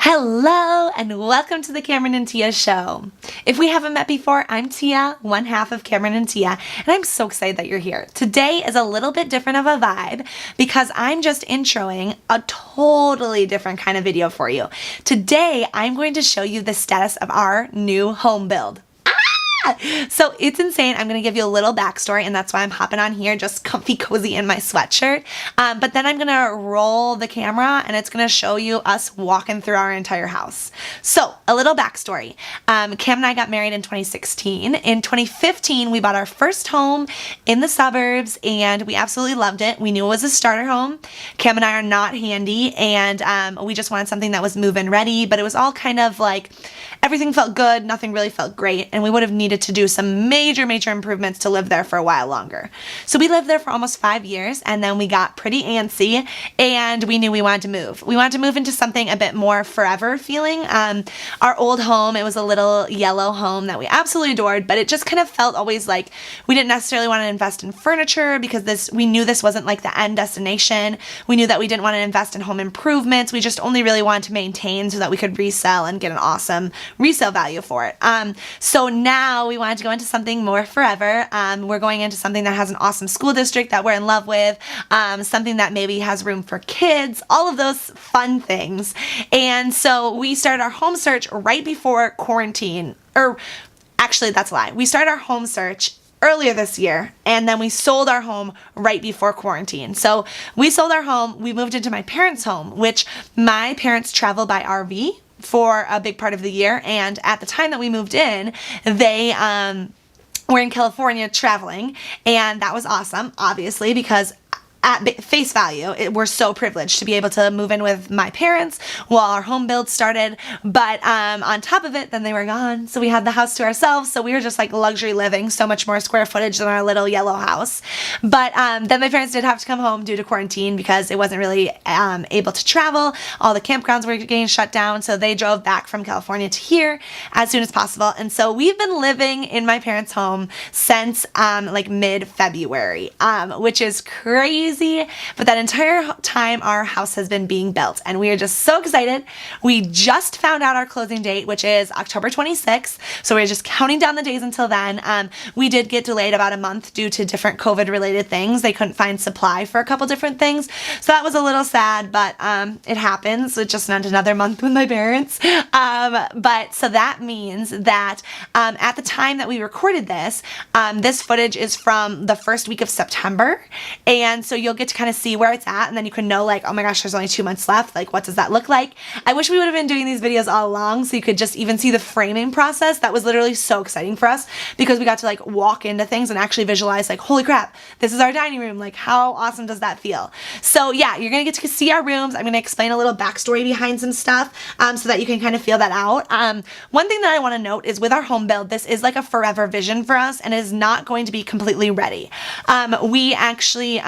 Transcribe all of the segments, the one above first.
Hello and welcome to the Cameron and Tia show. If we haven't met before, I'm Tia, one half of Cameron and Tia, and I'm so excited that you're here. Today is a little bit different of a vibe because I'm just introing a totally different kind of video for you. Today, I'm going to show you the status of our new home build. So it's insane. I'm going to give you a little backstory, and that's why I'm hopping on here just comfy cozy in my sweatshirt. But then I'm going to roll the camera and it's going to show you us walking through our entire house. So a little backstory. Cam and I got married in 2016. In 2015, we bought our first home in the suburbs and we absolutely loved it. We knew it was a starter home. Cam and I are not handy, and we just wanted something that was move-in ready, but it was all kind of like everything felt good, nothing really felt great, and we would have needed to do some major improvements to live there for a while longer. So we lived there for almost 5 years, and then we got pretty antsy and we knew we wanted to move. We wanted to move into something a bit more forever feeling. Our old home, it was a little yellow home that we absolutely adored, but it just kind of felt always like we didn't necessarily want to invest in furniture because we knew this wasn't like the end destination. We knew that we didn't want to invest in home improvements. We just only really wanted to maintain so that we could resell and get an awesome resale value for it. So now we wanted to go into something more forever. We're going into something that has an awesome school district that we're in love with, something that maybe has room for kids, all of those fun things. And so we started our home search right before quarantine, or actually that's a lie. We started our home search earlier this year, and then we sold our home right before quarantine. So we sold our home, we moved into my parents' home, which my parents travel by RV for a big part of the year, and at the time that we moved in, they were in California traveling, and that was awesome, obviously, because at face value, we're so privileged to be able to move in with my parents while our home build started. But on top of it, then they were gone. So we had the house to ourselves. So we were just like luxury living, so much more square footage than our little yellow house. But then my parents did have to come home due to quarantine because it wasn't really able to travel. All the campgrounds were getting shut down. So they drove back from California to here as soon as possible. And so we've been living in my parents' home since like mid-February, which is crazy. But that entire time our house has been being built, and we are just so excited. We just found out our closing date, which is October 26th. So we're just counting down the days until then. We did get delayed about a month due to different COVID related things. They couldn't find supply for a couple different things. So that was a little sad, but it happens. It just meant another month with my parents. But so that means that at the time that we recorded this, this footage is from the first week of September. And so you'll get to kind of see where it's at, and then you can know like, oh my gosh, there's only 2 months left. Like, what does that look like? I wish we would have been doing these videos all along so you could just even see the framing process. That was literally so exciting for us because we got to like walk into things and actually visualize like, holy crap, this is our dining room. Like, how awesome does that feel? So yeah, you're going to get to see our rooms. I'm going to explain a little backstory behind some stuff so that you can kind of feel that out. One thing that I want to note is with our home build, this is like a forever vision for us and is not going to be completely ready. We actually,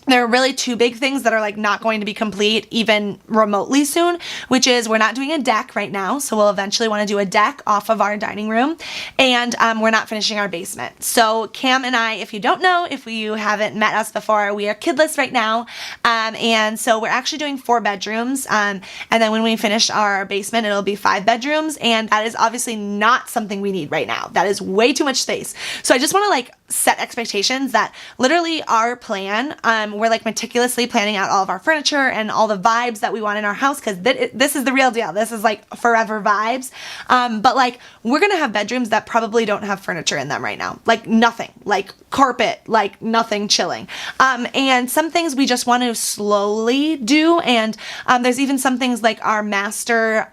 there are really two big things that are like not going to be complete even remotely soon, which is we're not doing a deck right now. So we'll eventually want to do a deck off of our dining room, and we're not finishing our basement. So Cam and I, if you don't know, if you haven't met us before, we are kidless right now. And so we're actually doing 4 bedrooms. And then when we finish our basement, it'll be 5 bedrooms. And that is obviously not something we need right now. That is way too much space. So I just want to like set expectations that literally our plan, we're like meticulously planning out all of our furniture and all the vibes that we want in our house because this is the real deal. This is like forever vibes. But like we're going to have bedrooms that probably don't have furniture in them right now. Like nothing, like carpet, like nothing chilling. And some things we just want to slowly do. And there's even some things like our master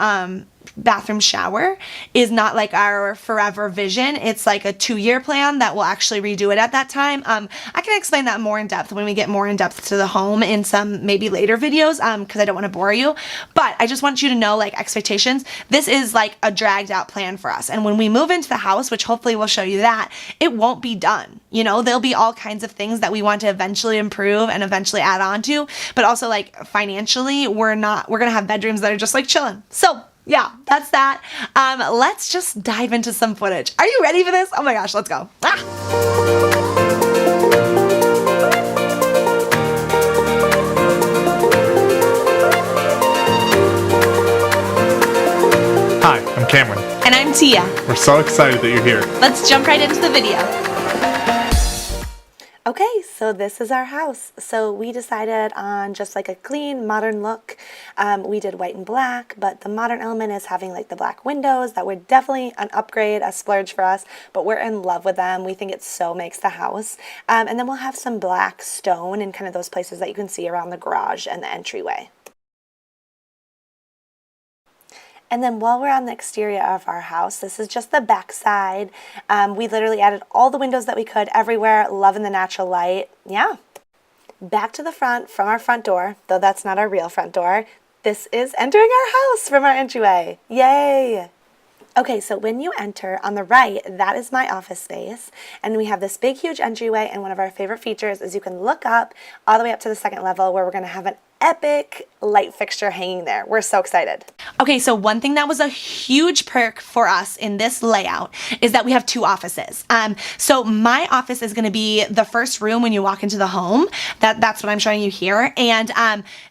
bathroom shower is not like our forever vision. It's like a 2-year plan that we'll actually redo it at that time. I can explain that more in depth when we get more in depth to the home in some maybe later videos because I don't want to bore you. But I just want you to know like expectations. This is like a dragged out plan for us. And when we move into the house, which hopefully we'll show you that, it won't be done. You know, there'll be all kinds of things that we want to eventually improve and eventually add on to. But also like financially, we're going to have bedrooms that are just like chilling. So yeah, that's that. Let's just dive into some footage. Are you ready for this? Oh my gosh, let's go. Hi, I'm Cameron. And I'm Tia. We're so excited that you're here. Let's jump right into the video. Okay, so this is our house. So we decided on just like a clean, modern look. We did white and black, but the modern element is having like the black windows. That were definitely an upgrade, a splurge for us, but we're in love with them. We think it so makes the house. And then we'll have some black stone in kind of those places that you can see around the garage and the entryway. And then while we're on the exterior of our house, this is just the back side. We literally added all the windows that we could everywhere, loving the natural light. Yeah. Back to the front from our front door, though that's not our real front door. This is entering our house from our entryway. Yay! Okay, so when you enter on the right, that is my office space. And we have this big, huge entryway. And one of our favorite features is you can look up all the way up to the second level where we're going to have an epic light fixture hanging there. We're so excited. Okay, so one thing that was a huge perk for us in this layout is that we have two offices. So my office is going to be the first room when you walk into the home. That's what I'm showing you here. And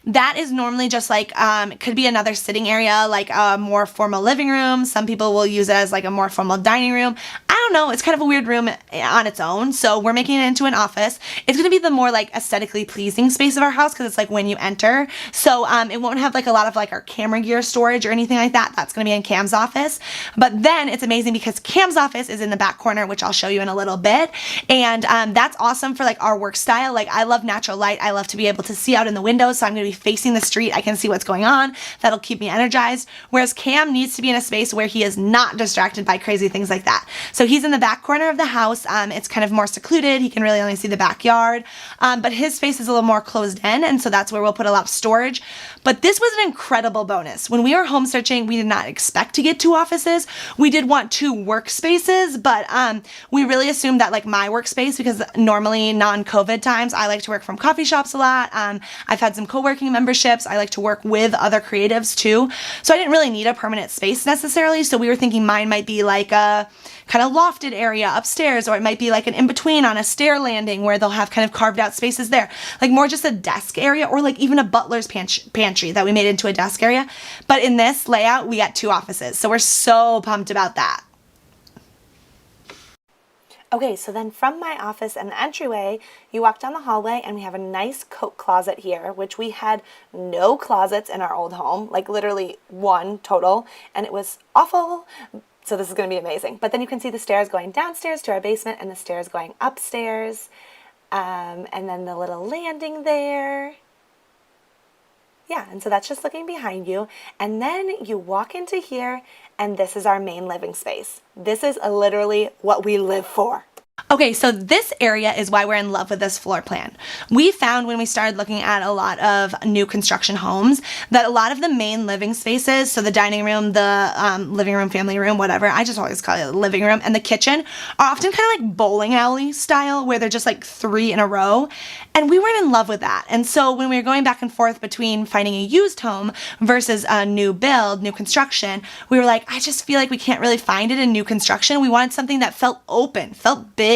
that is normally just like, it could be another sitting area, like a more formal living room. Some people will use it as like a more formal dining room. I don't know. It's kind of a weird room on its own. So we're making it into an office. It's going to be the more like aesthetically pleasing space of our house because it's like when you enter. So it won't have like a lot of like our camera gear storage or anything like that. That's going to be in Cam's office. But then it's amazing because Cam's office is in the back corner, which I'll show you in a little bit. And that's awesome for like our work style. Like I love natural light. I love to be able to see out in the windows. So I'm going to be facing the street. I can see what's going on. That'll keep me energized. Whereas Cam needs to be in a space where he is not distracted by crazy things like that. So he's in the back corner of the house. It's kind of more secluded. He can really only see the backyard. But his space is a little more closed in. And so that's where we'll put a lot of storage. But this was an incredible bonus. When we were home searching, we did not expect to get two offices. We did want two workspaces, but we really assumed that like my workspace, because normally non-COVID times, I like to work from coffee shops a lot. I've had some co-working memberships. I like to work with other creatives too. So I didn't really need a permanent space necessarily. So we were thinking mine might be like a kind of lofted area upstairs, or it might be like an in-between on a stair landing where they'll have kind of carved out spaces there, like more just a desk area or like even a butler's pantry that we made into a desk area. But in this layout, we got two offices. So we're so pumped about that. Okay, so then from my office and the entryway, you walk down the hallway and we have a nice coat closet here, which we had no closets in our old home, like literally one total, and it was awful. So this is going to be amazing. But then you can see the stairs going downstairs to our basement and the stairs going upstairs. And then the little landing there. Yeah, and so that's just looking behind you. And then you walk into here and this is our main living space. This is literally what we live for. Okay, so this area is why we're in love with this floor plan. We found when we started looking at a lot of new construction homes that a lot of the main living spaces, so the dining room, the living room, family room, whatever, I just always call it the living room, and the kitchen are often kind of like bowling alley style where they're just like three in a row. And we weren't in love with that. And so when we were going back and forth between finding a used home versus a new build, new construction, we were like, I just feel like we can't really find it in new construction. We wanted something that felt open, felt big.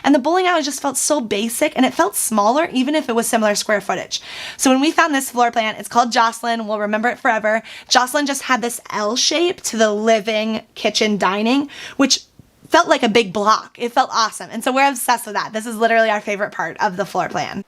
And the bowling alley just felt so basic and it felt smaller even if it was similar square footage. So when we found this floor plan, it's called Jocelyn. We'll remember it forever. Jocelyn just had this L shape to the living, kitchen, dining, which felt like a big block. It felt awesome. And so we're obsessed with that. This is literally our favorite part of the floor plan.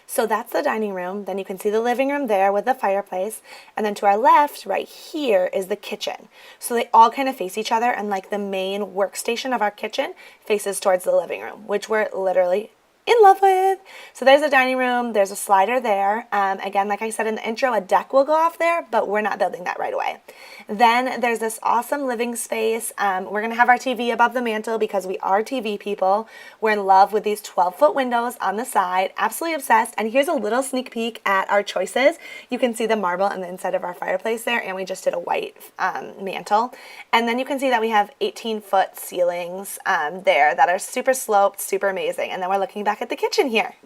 So that's the dining room. Then you can see the living room there with the fireplace. And then to our left, right here, is the kitchen. So they all kind of face each other, and like the main workstation of our kitchen faces towards the living room, which we're literally in love with. So there's a dining room, there's a slider there. Again, like I said in the intro, a deck will go off there, but we're not building that right away. Then there's this awesome living space. We're gonna have our TV above the mantle because we are TV people. We're in love with these 12-foot windows on the side, absolutely obsessed. And here's a little sneak peek at our choices. You can see the marble on the inside of our fireplace there, and we just did a white mantle. And then you can see that we have 18-foot ceilings there that are super sloped, super amazing. And then we're looking back at the kitchen here.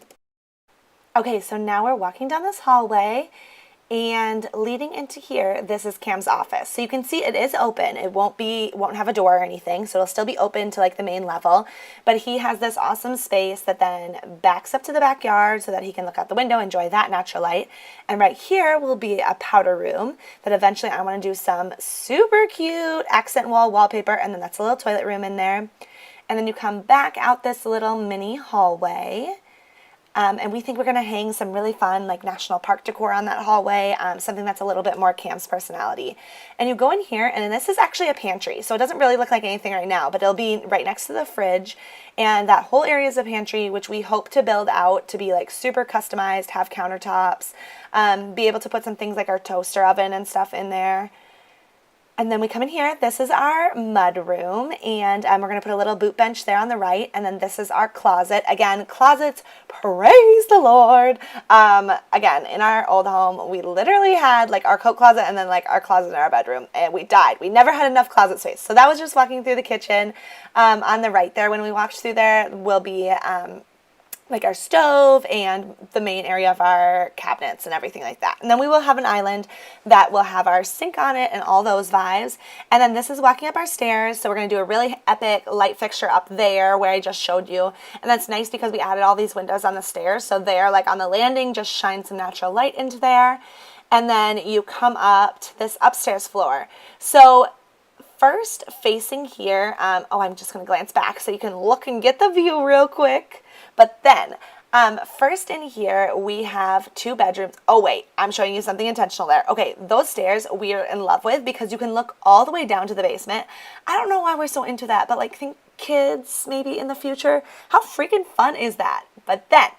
Okay, so now we're walking down this hallway And leading into here, this is Cam's office. So you can see it is open. It won't have a door or anything, so it'll still be open to like the main level. But he has this awesome space that then backs up to the backyard so that he can look out the window, enjoy that natural light. And right here will be a powder room that eventually I want to do some super cute accent wall wallpaper, and then that's a little toilet room in there. And then you come back out this little mini hallway. And we think we're going to hang some really fun like national park decor on that hallway, something that's a little bit more Cam's personality. And you go in here, and this is actually a pantry, so it doesn't really look like anything right now, but it'll be right next to the fridge. And that whole area is a pantry, which we hope to build out to be like super customized, have countertops, be able to put some things like our toaster oven and stuff in there. And then we come in here, this is our mud room, and we're going to put a little boot bench there on the right, and then this is our closet. Again, closets, praise the Lord. Again, in our old home, we literally had like our coat closet and then like our closet in our bedroom, and we died. We never had enough closet space. So that was just walking through the kitchen. On the right there, when we walked through there, will be like our stove and the main area of our cabinets and everything like that. And then we will have an island that will have our sink on it and all those vibes. And then this is walking up our stairs. So we're going to do a really epic light fixture up there where I just showed you. And that's nice because we added all these windows on the stairs. So there, like on the landing, just shine some natural light into there. And then you come up to this upstairs floor. So first facing here, I'm just going to glance back so you can look and get the view real quick. But then, first in here, we have 2 bedrooms. Oh, wait, I'm showing you something intentional there. Okay, those stairs we are in love with because you can look all the way down to the basement. I don't know why we're so into that, but like think kids maybe in the future. How freaking fun is that? But then,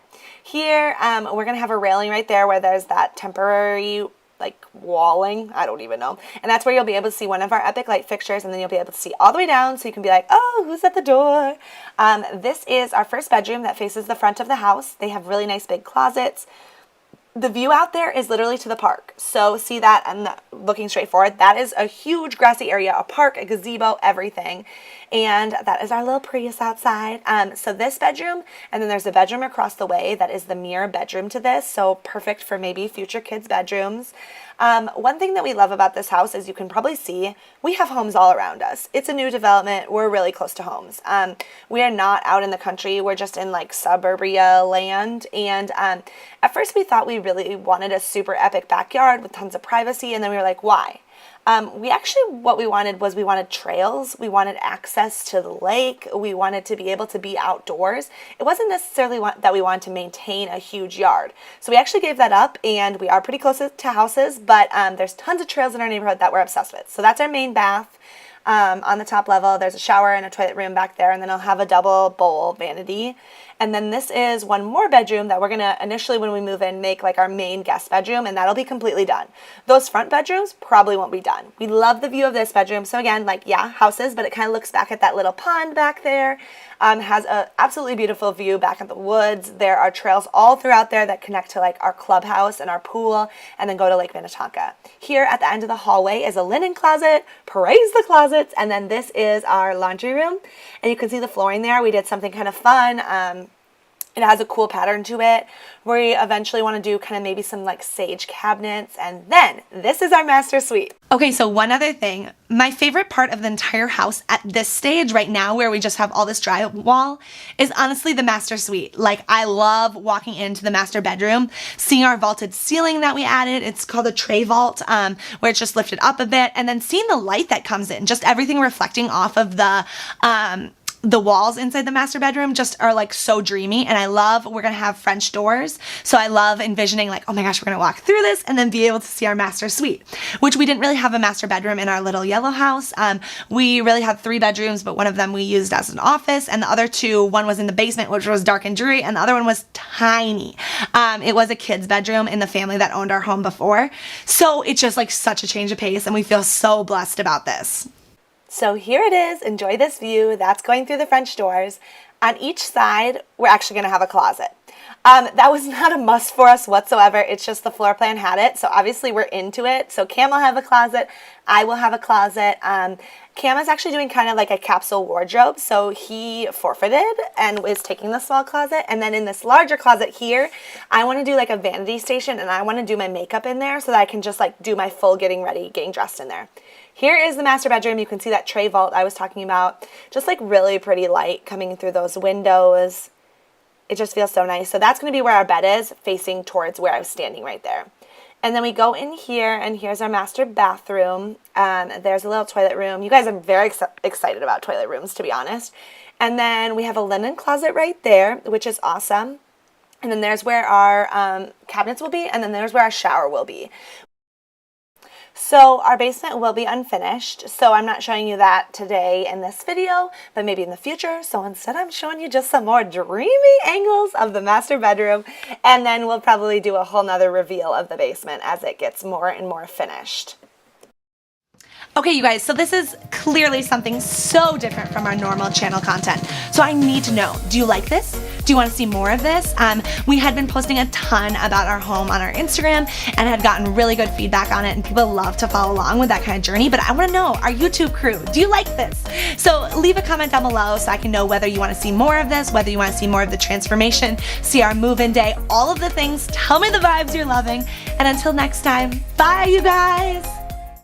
here, we're going to have a railing right there where there's that temporary like walling, I don't even know. And that's where you'll be able to see one of our epic light fixtures, and then you'll be able to see all the way down so you can be like, oh, who's at the door? This is our first bedroom that faces the front of the house. They have really nice big closets. The view out there is literally to the park. So see that, and looking straight forward, that is a huge grassy area, a park, a gazebo, everything. And that is our little Prius outside. So this bedroom, and then there's a bedroom across the way that is the mirror bedroom to this. So perfect for maybe future kids' bedrooms. One thing that we love about this house is you can probably see we have homes all around us. It's a new development. We're really close to homes. We are not out in the country. We're just in like suburbia land. And at first we thought we really wanted a super epic backyard with tons of privacy. And then we were like, why? What we wanted trails. We wanted access to the lake. We wanted to be able to be outdoors. It wasn't necessarily that we wanted to maintain a huge yard. So we actually gave that up, and we are pretty close to houses, but there's tons of trails in our neighborhood that we're obsessed with. So that's our main bath. On the top level, there's a shower and a toilet room back there, and then I'll have a double bowl vanity. And then this is one more bedroom that we're going to initially, when we move in, make like our main guest bedroom, and that'll be completely done. Those front bedrooms probably won't be done. We love the view of this bedroom. So again, like, yeah, houses, but it kind of looks back at that little pond back there. Has a absolutely beautiful view back at the woods. There are trails all throughout there that connect to like our clubhouse and our pool, and then go to Lake Minnetonka. Here at the end of the hallway is a linen closet. Praise the closets. And then this is our laundry room, and you can see the flooring there. We did something kind of fun. It has a cool pattern to it. We eventually want to do kind of maybe some like sage cabinets. And then this is our master suite. Okay, so one other thing. My favorite part of the entire house at this stage right now, where we just have all this drywall, is honestly the master suite. Like, I love walking into the master bedroom, seeing our vaulted ceiling that we added. It's called a tray vault, where it's just lifted up a bit. And then seeing the light that comes in, just everything reflecting off of the walls inside the master bedroom just are like so dreamy. And we're going to have French doors. So I love envisioning like, oh my gosh, we're going to walk through this and then be able to see our master suite, which we didn't really have a master bedroom in our little yellow house. We really had 3 bedrooms, but one of them we used as an office, and the other 2, one was in the basement, which was dark and dreary, and the other one was tiny. It was a kid's bedroom in the family that owned our home before. So it's just like such a change of pace, and we feel so blessed about this. So here it is. Enjoy this view. That's going through the French doors. On each side, we're actually going to have a closet. That was not a must for us whatsoever. It's just the floor plan had it. So obviously we're into it. So Cam will have a closet. I will have a closet. Cam is actually doing kind of like a capsule wardrobe. So he forfeited and is taking the small closet. And then in this larger closet here, I want to do like a vanity station, and I want to do my makeup in there so that I can just like do my full getting ready, getting dressed in there. Here is the master bedroom. You can see that tray vault I was talking about. Just like really pretty light coming through those windows. It just feels so nice. So that's going to be where our bed is, facing towards where I was standing right there. And then we go in here, and here's our master bathroom. There's a little toilet room. You guys are very excited about toilet rooms, to be honest. And then we have a linen closet right there, which is awesome. And then there's where our cabinets will be, and then there's where our shower will be. So our basement will be unfinished, so I'm not showing you that today in this video, but maybe in the future. So instead I'm showing you just some more dreamy angles of the master bedroom, and then we'll probably do a whole nother reveal of the basement as it gets more and more finished. Okay, you guys, so this is clearly something so different from our normal channel content. So I need to know, do you like this? Do you want to see more of this? We had been posting a ton about our home on our Instagram and had gotten really good feedback on it, and people love to follow along with that kind of journey, but I want to know, our YouTube crew, do you like this? So leave a comment down below so I can know whether you want to see more of this, whether you want to see more of the transformation, see our move-in day, all of the things. Tell me the vibes you're loving, and until next time, bye you guys!